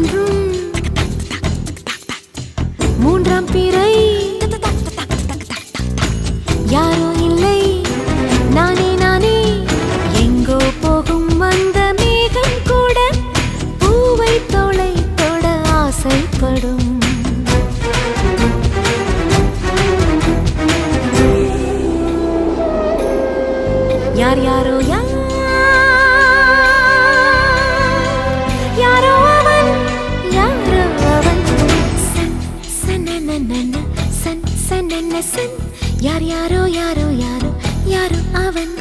தோன்றும் மூன்றாம் பிறை யாரோ இல்லை நானே நானே எங்கோ போகும் அந்த மேகம் கூட பூவை தோளை தொட ஆசைப்படும் யார் யாரோ யாரோ அவன் யாரோ அவன் சன் சனனனன சன் சனன சன் யார் யாரோ யாரோ யாரோ யாரோ அவன்